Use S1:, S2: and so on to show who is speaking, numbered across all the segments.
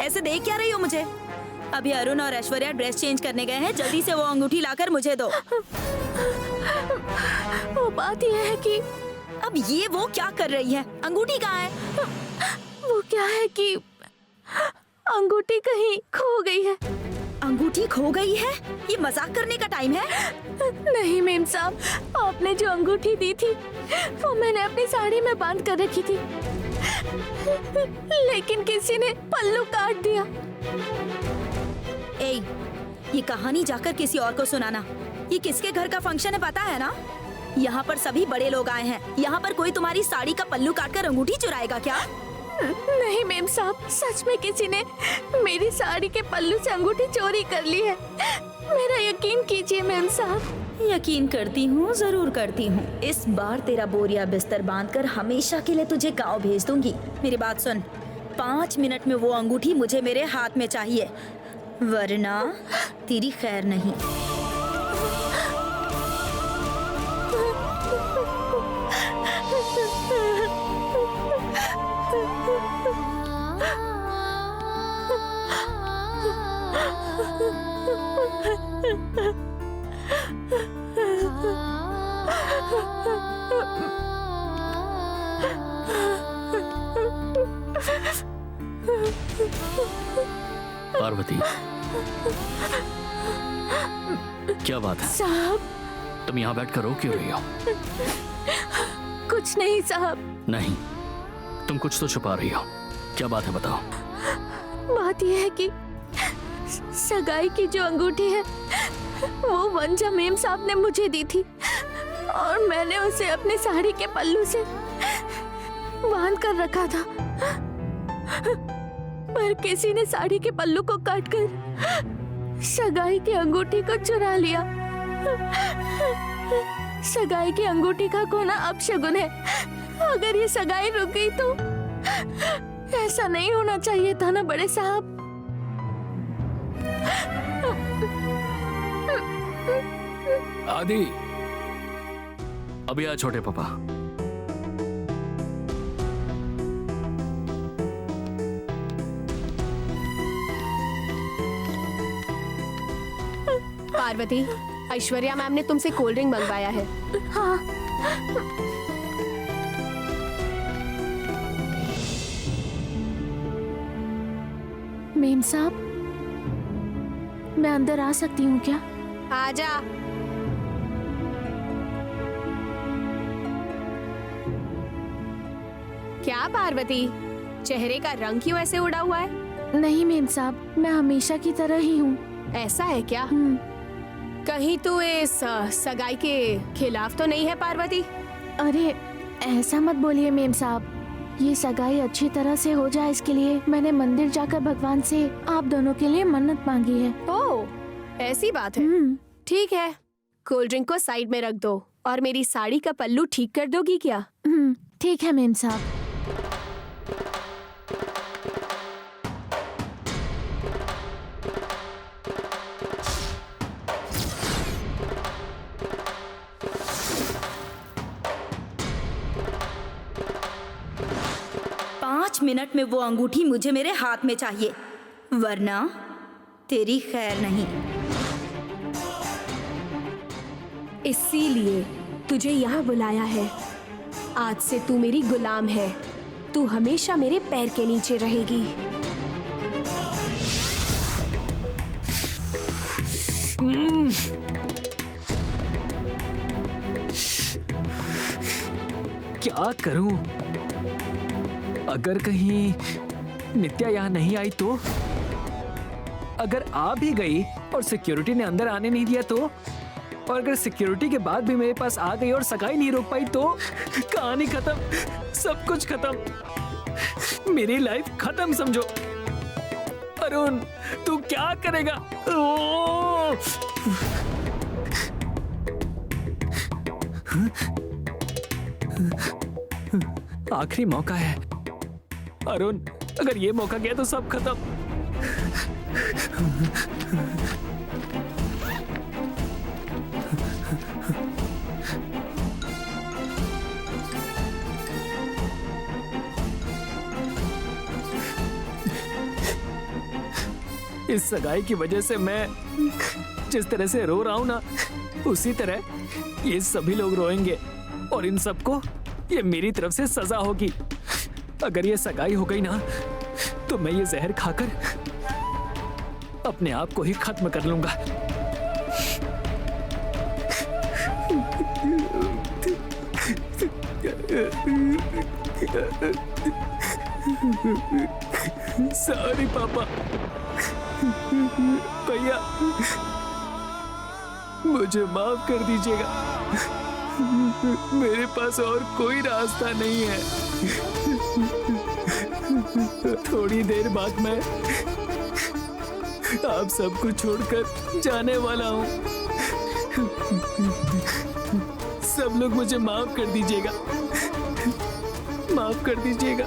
S1: ऐसे देख क्या रही हो मुझे? अभी अरुण और ऐश्वर्या ड्रेस चेंज करने गए हैं, जल्दी से वो अंगूठी लाकर मुझे दो।
S2: वो बात यह है कि
S1: अब ये वो क्या कर रही है? अंगूठी कहाँ है?
S2: वो क्या है कि अंगूठी कहीं खो गई है।
S1: अंगूठी खो गई है? ये मजाक करने का टाइम है?
S2: नहीं मेम साहब, आपने जो अंगूठी दी थी वो मैंने अपनी साड़ी में बांध कर रखी थी, लेकिन किसी ने पल्लू काट दिया।
S1: ए, ये कहानी जाकर किसी और को सुनाना। ये किसके घर का फंक्शन है पता है ना? यहाँ पर सभी बड़े लोग आए हैं। यहाँ पर कोई तुम्हारी साड़ी का पल्लू काटकर अंगूठी चुराएगा क्या?
S2: नहीं मेम साहब, सच में किसी ने मेरी साड़ी के पल्लू से अंगूठी चोरी कर ली है। मेरा यकीन कीजिए मेम साहब।
S1: यकीन करती हूँ, जरूर करती हूँ। इस बार तेरा बोरिया बिस्तर बांधकर हमेशा के लिए तुझे गाँव भेज दूंगी। मेरी बात सुन, 5 मिनट में वो अंगूठी मुझे मेरे हाथ में चाहिए, वरना तेरी खैर नहीं।
S3: पार्वती, क्या बात है?
S2: साहब,
S3: तुम यहाँ बैठ कर रो क्यों रही हो?
S2: कुछ नहीं साहब।
S3: नहीं, तुम कुछ तो छुपा रही हो। क्या बात है, बताओ।
S2: बात यह है कि सगाई की जो अंगूठी है वो वंजा मेम साहब ने मुझे दी थी और मैंने उसे अपने साड़ी के पल्लू से बांध कर रखा था, पर किसी ने साड़ी के पल्लू को काटकर सगाई की अंगूठी को चुरा लिया। सगाई की अंगूठी का खोना अपशगुन है। अगर ये सगाई रुक गई तो ऐसा नहीं होना चाहिए था ना बड़े साहब।
S3: आदि, अभी आ छोटे पापा।
S4: पार्वती, ऐश्वर्या मैम ने तुमसे कोल्ड ड्रिंक मंगवाया है।
S2: हाँ। मेम साहब, मैं अंदर आ सकती हूँ क्या?
S4: आजा। क्या पार्वती, चेहरे का रंग क्यों ऐसे उड़ा हुआ है?
S2: नहीं मेम साहब, मैं हमेशा की तरह ही हूँ।
S4: ऐसा है क्या? कहीं तू इस सगाई के खिलाफ तो नहीं है पार्वती?
S2: अरे ऐसा मत बोलिए मेम साहब, ये सगाई अच्छी तरह से हो जाए इसके लिए मैंने मंदिर जाकर भगवान से आप दोनों के लिए मन्नत मांगी है।
S4: ओह, ऐसी बात है। ठीक है, कोल्ड ड्रिंक को साइड में रख दो और मेरी साड़ी का पल्लू ठीक कर दोगी क्या?
S2: ठीक है मेम साहब।
S1: मिनट में वो अंगूठी मुझे मेरे हाथ में चाहिए, वरना तेरी खैर नहीं।
S4: इसीलिए तुझे यहाँ बुलाया है। आज से तू मेरी गुलाम है। तू हमेशा मेरे पैर के नीचे रहेगी।
S5: क्या करूं? अगर कहीं नित्या यहाँ नहीं आई तो? अगर आ भी गई और सिक्योरिटी ने अंदर आने नहीं दिया तो? और अगर सिक्योरिटी के बाद भी मेरे पास आ गई और सगाई नहीं रोक पाई तो? कहानी खत्म, सब कुछ खत्म, मेरी लाइफ खत्म समझो। अरुण, तू क्या करेगा? आखिरी मौका है अरुण, अगर ये मौका गया तो सब खत्म। इस सगाई की वजह से मैं जिस तरह से रो रहा हूँ ना, उसी तरह ये सभी लोग रोएंगे और इन सबको ये मेरी तरफ से सजा होगी। अगर ये सगाई हो गई ना तो मैं ये जहर खाकर अपने आप को ही खत्म कर लूंगा। सॉरी पापा। भैया मुझे माफ कर दीजिएगा, मेरे पास और कोई रास्ता नहीं है। थोड़ी देर बाद मैं आप सबको छोड़कर जाने वाला हूँ। सब लोग मुझे माफ कर दीजिएगा, माफ कर दीजिएगा।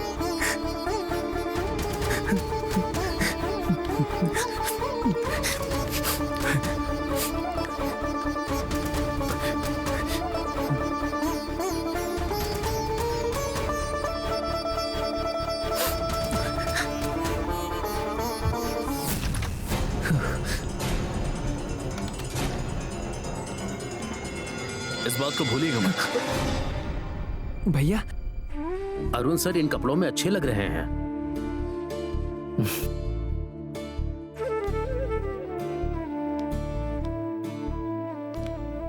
S3: इस बात को भूलिएगा मत।
S5: भैया
S6: अरुण सर इन कपड़ों में अच्छे लग रहे हैं।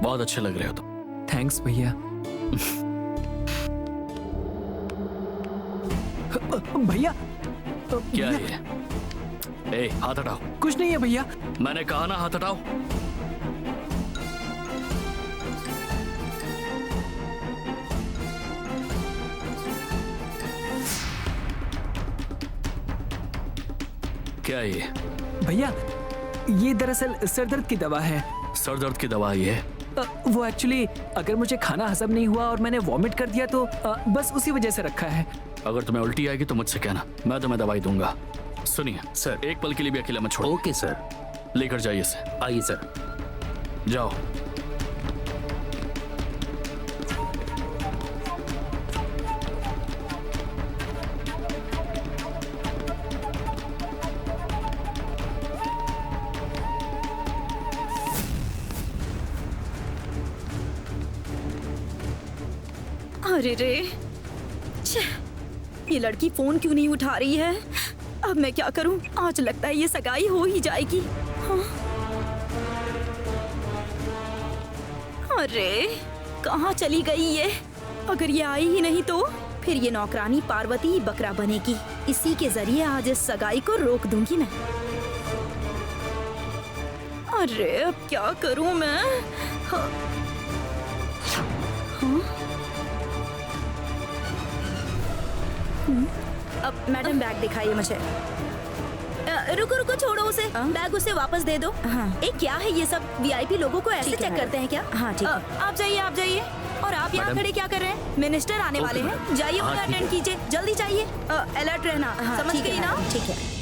S3: बहुत अच्छे लग रहे हो तुम।
S5: थैंक्स भैया। भैया
S3: क्या है ये? ए, हाथ हटाओ।
S5: कुछ नहीं है भैया।
S3: मैंने कहा ना, हाथ हटाओ। क्या है ये?
S5: भैया ये दरअसल सर दर्द की दवा है।
S3: सर दर्द की दवा ये है?
S5: वो एक्चुअली अगर मुझे खाना हजम नहीं हुआ और मैंने वॉमिट कर दिया तो बस उसी वजह से रखा है।
S3: अगर तुम्हें उल्टी आएगी तो मुझसे कहना, मैं तुम्हें दवाई दूंगा। सुनिए
S6: सर।
S3: एक पल के लिए भी अकेला मत छोड़ो।
S6: Okay sir.
S3: लेकर जाइए इसे।
S6: आइए सर।
S3: जाओ।
S1: अरे रे, छे, ये लड़की फोन क्यों नहीं उठा रही है? अब मैं क्या करूं? आज लगता है ये सगाई हो ही जाएगी। हाँ? अरे कहाँ चली गई ये? अगर ये आई ही नहीं तो फिर ये नौकरानी पार्वती ही बकरा बनेगी। इसी के जरिए आज इस सगाई को रोक दूंगी मैं। अरे अब क्या करूं मैं? हाँ? अब मैडम बैग दिखाइए मुझे। रुको रुको, छोड़ो उसे। बैग उसे वापस दे दो। हाँ। क्या है ये सब? वीआईपी लोगों को ऐसे चेक करते हैं क्या? हाँ ठीक है। आप जाइए, आप जाइए। और आप यहाँ खड़े क्या कर रहे हैं? मिनिस्टर आने वाले हैं, जाइए उन्हें अटेंड कीजिए, जल्दी चाहिए। अलर्ट रहना। समझ गई ना? ठीक है।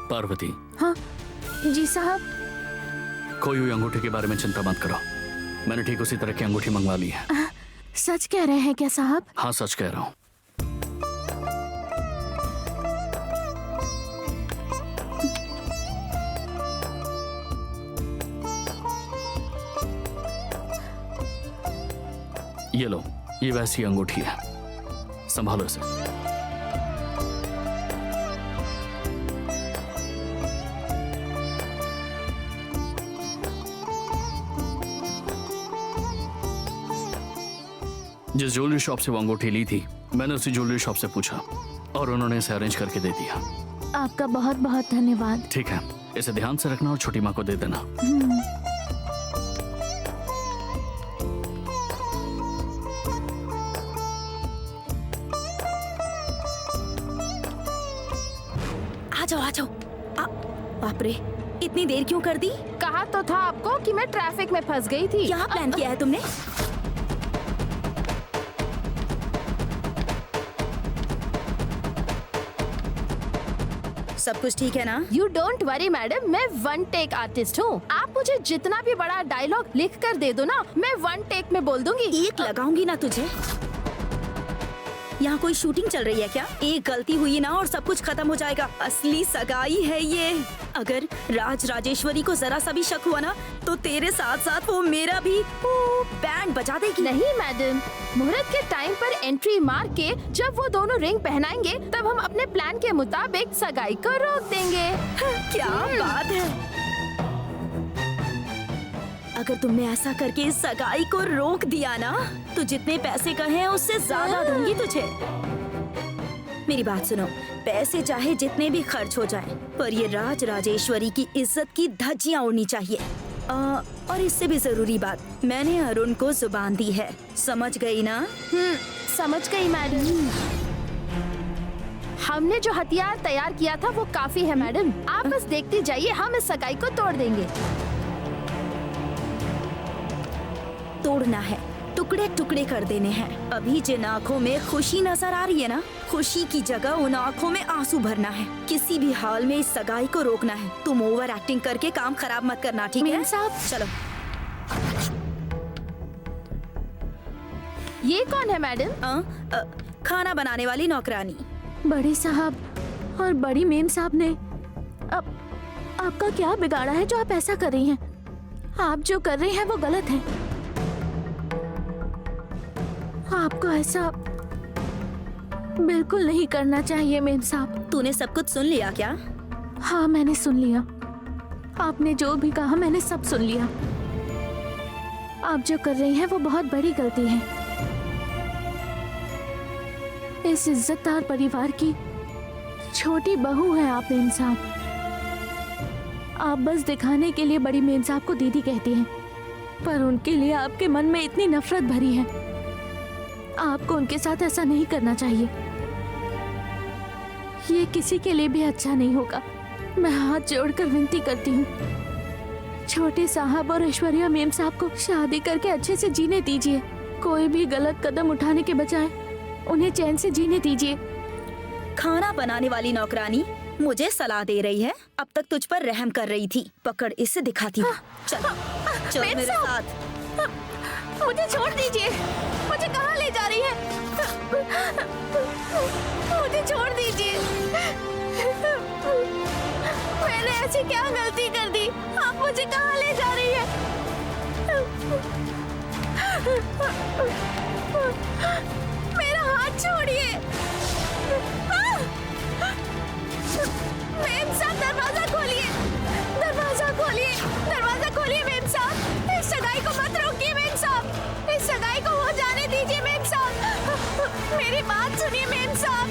S3: पार्वती।
S2: हाँ जी साहब।
S3: खोई हुई अंगूठी के बारे में चिंता मत करो, मैंने ठीक उसी तरह की अंगूठी मंगवा ली है।
S2: सच कह रहे हैं क्या साहब?
S3: हाँ सच कह रहा हूँ। ये लो, ये वैसी अंगूठी है, संभालो इसे। जिस ज्वेलरी शॉप से वो अंगूठी ली थी, मैंने उसी ज्वेलरी शॉप से पूछा और उन्होंने इसे अरेंज करके दे दिया।
S2: आपका बहुत बहुत धन्यवाद।
S3: ठीक है, इसे ध्यान से रखना और छोटी माँ को दे देना।
S1: आ जाओ, आ जाओ। बाप रे, इतनी देर क्यों कर दी?
S4: कहा तो था आपको कि मैं ट्रैफिक में फंस गई थी।
S1: क्या प्लान किया है तुमने? सब कुछ ठीक है ना?
S4: यू डोंट वरी मैडम, मैं वन टेक आर्टिस्ट हूँ। आप मुझे जितना भी बड़ा डायलॉग लिख कर दे दो ना, मैं वन टेक में बोल दूंगी।
S1: एक लगाऊंगी ना तुझे। यहाँ कोई शूटिंग चल रही है क्या? एक गलती हुई ना और सब कुछ खत्म हो जाएगा। असली सगाई है ये। अगर राज राजेश्वरी को जरा सा भी शक हुआ ना तो तेरे साथ साथ वो मेरा भी बैंड बजा देगी।
S4: नहीं मैडम, मुहूर्त के टाइम पर एंट्री मार के जब वो दोनों रिंग पहनाएंगे तब हम अपने प्लान के मुताबिक सगाई को रोक देंगे।
S1: क्या बात है। अगर तुमने ऐसा करके इस सगाई को रोक दिया ना तो जितने पैसे कहे उससे ज्यादा दूंगी तुझे। मेरी बात सुनो, पैसे चाहे जितने भी खर्च हो जाएं, पर ये राज राजेश्वरी की इज्जत की धज्जियां उड़नी चाहिए। और इससे भी जरूरी बात, मैंने अरुण को जुबान दी है, समझ गई ना?
S4: समझ गई मैडम। हमने जो हथियार तैयार किया था वो काफी है मैडम। आप बस देखते जाइए, हम इस सगाई को तोड़ देंगे।
S1: तोड़ना है, टुकड़े टुकड़े कर देने हैं। अभी जिन आँखों में खुशी नजर आ रही है ना, खुशी की जगह उन आँखों में आंसू भरना है। किसी भी हाल में इस सगाई को रोकना है। तुम ओवर एक्टिंग करके काम खराब मत करना, ठीक है?
S4: मीम साहब।
S1: चलो।
S4: ये कौन है मैडम?
S1: खाना बनाने वाली नौकरानी।
S2: बड़े साहब और बड़ी मेम साहब ने अब आपका क्या बिगाड़ा है जो आप ऐसा कर रही हैं? आप जो कर रही हैं वो गलत है। आपको ऐसा बिल्कुल नहीं करना चाहिए मेम साहब।
S1: तूने सब कुछ सुन लिया क्या?
S2: हाँ, मैंने सुन लिया। आपने जो भी कहा मैंने सब सुन लिया। आप जो कर रही हैं वो बहुत बड़ी गलती है। इस इज्जतदार परिवार की छोटी बहू हैं आप मेम साहब। आप बस दिखाने के लिए बड़ी मेम साहब को दीदी कहती हैं, पर उनके लिए आपके मन में इतनी नफरत भरी है। आपको उनके साथ ऐसा नहीं करना चाहिए। ये किसी के लिए भी अच्छा नहीं होगा। मैं हाथ जोड़कर विनती करती हूँ, छोटे साहब और ऐश्वर्या मेम साहब को शादी करके अच्छे से जीने दीजिए। कोई भी गलत कदम उठाने के बजाय उन्हें चैन से जीने दीजिए।
S1: खाना बनाने वाली नौकरानी मुझे सलाह दे रही है। अब तक तुझ पर रहम कर रही थी। पकड़, इससे दिखाती हूँ। चल चल
S2: मेम
S1: मेरे
S2: साहब।
S1: साथ।
S2: मुझे छोड़ दीजिए। मुझे कहाँ ले जा रही है? मुझे छोड़ दीजिए। मैंने ऐसी क्या गलती कर दी? आप मुझे कहाँ ले जा रही है? मेरा हाथ छोड़िए। मेम साहब, दरवाजा खोलिए। दरवाजा खोलिए। दरवाजा खोलिए मेम साहब। इस सगाई को मत रोकिए मेम साहब। इस सगाई को हो जाने दीजिए मेम साहब। मेरी बात सुनिए मेम साहब।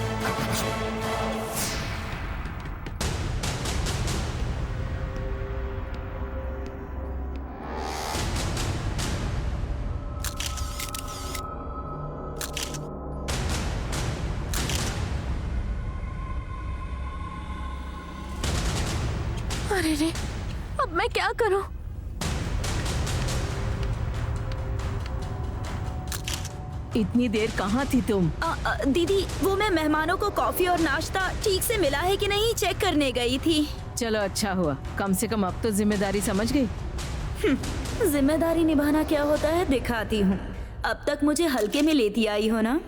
S2: अरे रे, अब मैं क्या करूं?
S7: इतनी देर कहाँ थी तुम?
S1: दीदी, वो मैं मेहमानों को कॉफी और नाश्ता ठीक से मिला है कि नहीं चेक करने गई थी।
S7: चलो अच्छा हुआ, कम से कम अब तो जिम्मेदारी समझ गई।
S1: जिम्मेदारी निभाना क्या होता है दिखाती हूँ। अब तक मुझे हल्के में लेती आई हो ना।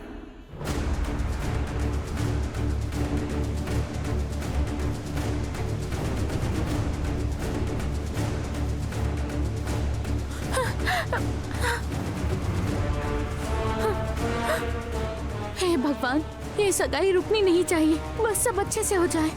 S2: हे भगवान, ये सगाई रुकनी नहीं चाहिए। बस सब अच्छे से हो जाए।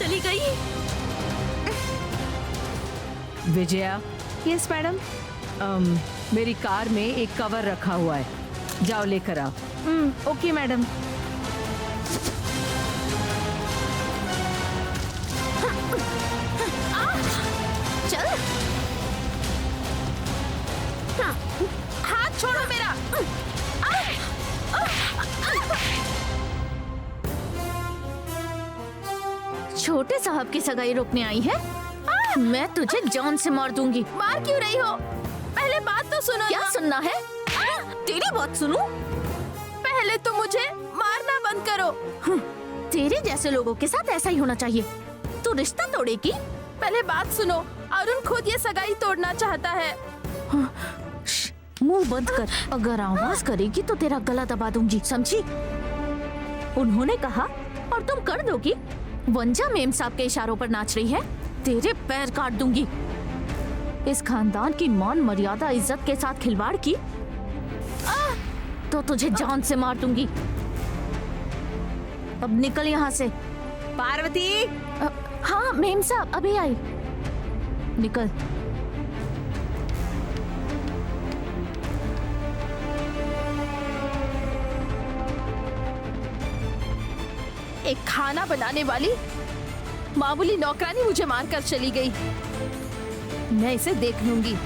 S1: चली गई?
S7: Vijaya,
S4: yes madam.
S7: मेरी कार में एक कवर रखा हुआ है, जाओ लेकर आओ।
S4: Okay madam. चल, हाथ छोड़ो मेरा।
S2: छोटे साहब की सगाई रोकने आई है? मैं तुझे जान से मार दूंगी।
S4: मार क्यों रही हो? पहले बात तो सुनो।
S2: क्या
S4: ना।
S2: सुनना है? तेरी बात सुनूं?
S4: पहले तो मुझे मारना बंद करो।
S2: तेरे जैसे लोगों के साथ ऐसा ही होना चाहिए। तू रिश्ता तोड़ेगी?
S4: पहले बात सुनो, अरुण खुद ये सगाई तोड़ना चाहता है।
S2: मुंह बंद कर। अगर आवाज करेगी तो तेरा गला दबा दूंगी, समझी? उन्होंने कहा और तुम कर दोगी? वंजा मेम साहब के इशारों पर नाच रही है? तेरे पैर काट दूंगी। इस खानदान की मान मर्यादा इज्जत के साथ खिलवाड़ की तो तुझे जान से मार दूंगी। अब निकल यहाँ से।
S1: पार्वती,
S2: हाँ मेम साहब अभी आई। निकल।
S4: एक खाना बनाने वाली मामूली नौकरानी मुझे मारकर चली गई। मैं इसे देख लूंगी।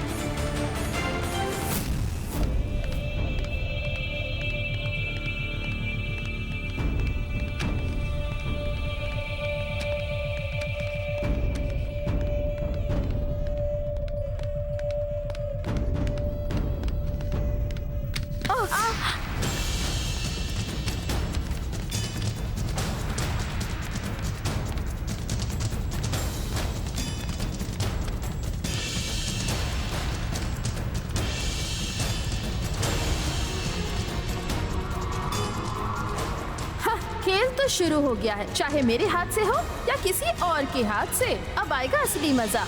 S4: खेल तो शुरू हो गया है, चाहे मेरे हाथ से हो या किसी और के हाथ से। अब आएगा असली मजा।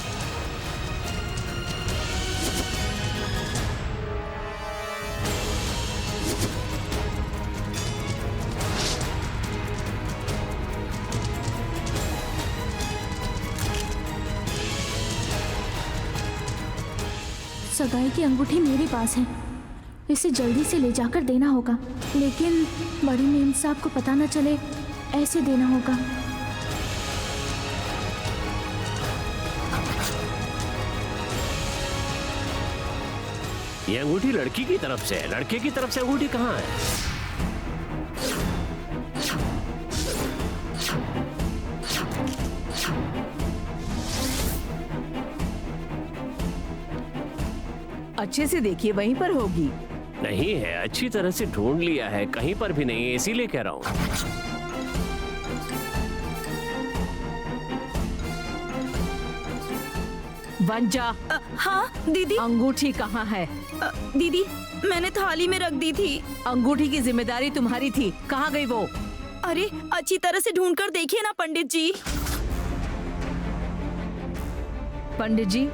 S2: सगाई की अंगूठी मेरे पास है, इसे जल्दी से ले जाकर देना होगा, लेकिन बड़ी मेम साहब को पता न चले, ऐसे देना होगा।
S6: ये अंगूठी लड़की की तरफ से है, लड़के की तरफ से अंगूठी कहाँ है?
S7: अच्छे से देखिए, वहीं पर होगी।
S6: नहीं है, अच्छी तरह से ढूंढ लिया है, कहीं पर भी नहीं है, इसीलिए कह रहा हूँ।
S7: वंजा,
S1: हाँ दीदी।
S7: अंगूठी कहाँ है?
S1: दीदी, मैंने थाली में रख दी थी।
S7: अंगूठी की जिम्मेदारी तुम्हारी थी, कहाँ गई वो?
S1: अरे अच्छी तरह से ढूंढ कर देखिए ना पंडित जी।
S7: पंडित जी,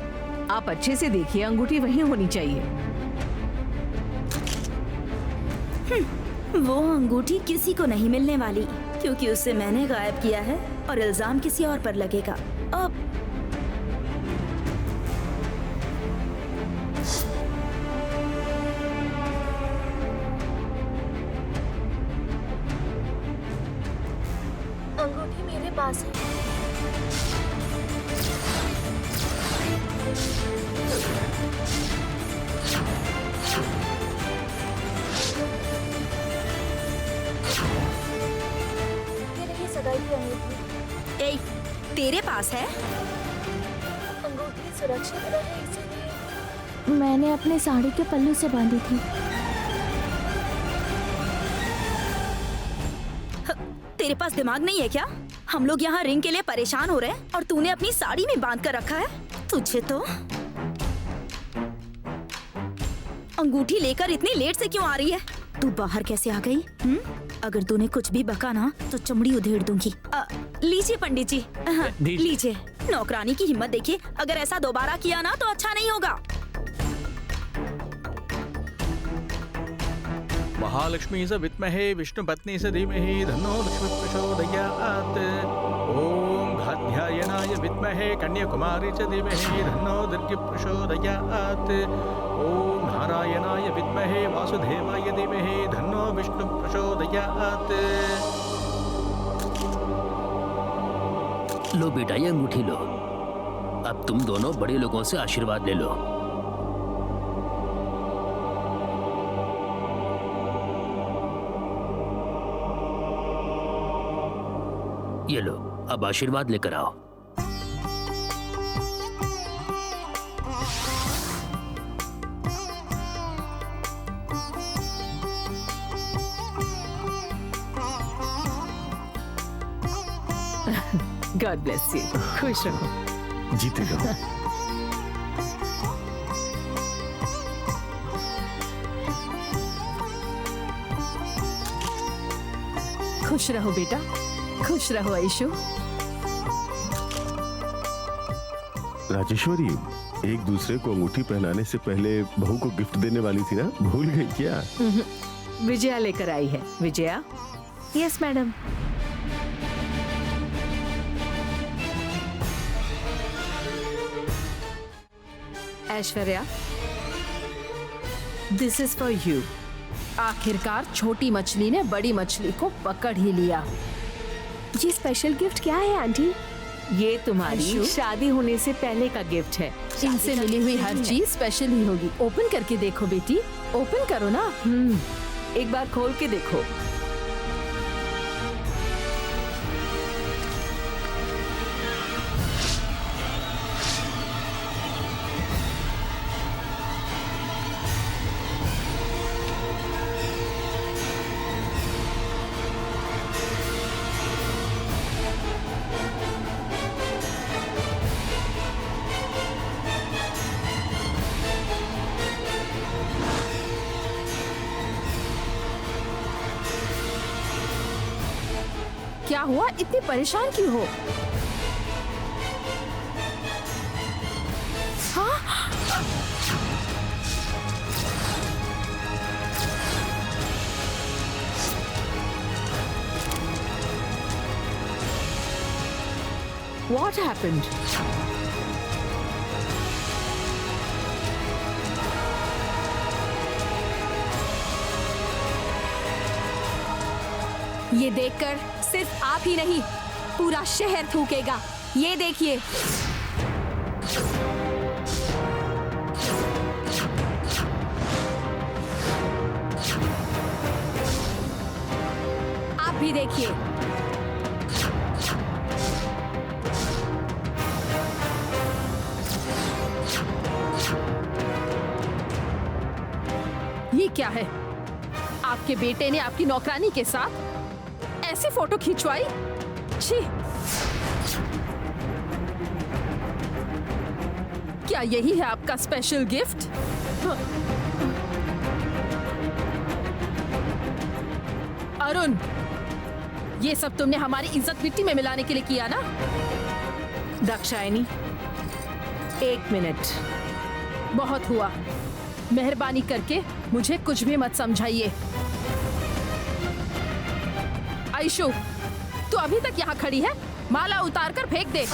S7: आप अच्छे से देखिए, अंगूठी वहीं होनी चाहिए।
S1: वो अंगूठी किसी को नहीं मिलने वाली, क्योंकि उसे मैंने गायब किया है और इल्जाम किसी और पर लगेगा। अब
S2: अंगूठी मेरे पास है। ये रही सगाई की अंगूठी।
S1: ए, तेरे पास है?
S2: अंगूठी सुरक्षित रहे इसीलिए मैंने अपने साड़ी के पल्लू से बांधी थी।
S1: तेरे पास दिमाग नहीं है क्या? हम लोग यहाँ रिंग के लिए परेशान हो रहे हैं और तूने अपनी साड़ी में बांध कर रखा है। तुझे तो अंगूठी लेकर इतनी लेट से क्यों आ रही है? तू बाहर कैसे आ गई? अगर तूने कुछ भी बका ना तो चमड़ी उधेड़ दूंगी। लीजिए पंडित जी, लीजिए। नौकरानी की हिम्मत देखिए, अगर ऐसा दोबारा किया ना तो अच्छा नहीं होगा।
S8: महालक्ष्मी स विद्महे विष्णु पत्नी स धीमहि तन्नो लक्ष्मी प्रचोदयात्। ओम विद्महे कन्याकुमारी च धीमहि तन्नो दुर्गी प्रचोदयात्। ओम नारायणाय विद्महे वासुदेवाय धीमहि तन्नो विष्णु प्रचोदयात्।
S6: लो बेटा ये अंगूठी लो। अब तुम दोनों बड़े लोगों से आशीर्वाद ले लो। ये लो, अब आशीर्वाद लेकर आओ।
S7: गॉड ब्लेस यू, खुश रहो।
S9: जीते रहो।
S4: खुश रहो बेटा, खुश रहो आयशु।
S9: राजेश्वरी, एक दूसरे को अंगूठी पहनाने से पहले बहू को गिफ्ट देने वाली थी ना, भूल गई क्या?
S7: विजया लेकर आई है। Vijaya.
S2: Yes madam.
S7: Aishwarya, this is for you.
S4: आखिरकार छोटी मछली ने बड़ी मछली को पकड़ ही लिया।
S2: ये स्पेशल गिफ्ट क्या है आंटी?
S7: ये तुम्हारी
S4: आयशु?
S7: शादी होने से पहले का गिफ्ट है।
S4: इनसे मिली हुई हर चीज स्पेशल ही होगी। ओपन करके देखो बेटी, ओपन करो ना।
S7: एक बार खोल के देखो।
S4: क्या हुआ, इतनी परेशान क्यों हो?
S7: What happened?
S2: ये देखकर सिर्फ आप ही नहीं, पूरा शहर थूकेगा। ये देखिए। आप भी देखिए।
S4: ये क्या है? आपके बेटे ने आपकी नौकरानी के साथ ऐसी फोटो खिंचवाई? छी! क्या यही है आपका स्पेशल गिफ्ट? अरुण, ये सब तुमने हमारी इज्जत मिट्टी में मिलाने के लिए किया ना?
S7: दाक्षायणी, 1 मिनट।
S4: बहुत हुआ। मेहरबानी करके मुझे कुछ भी मत समझाइए। आयशु, तू अभी तक यहाँ खड़ी है? माला उतार कर फेंक दे।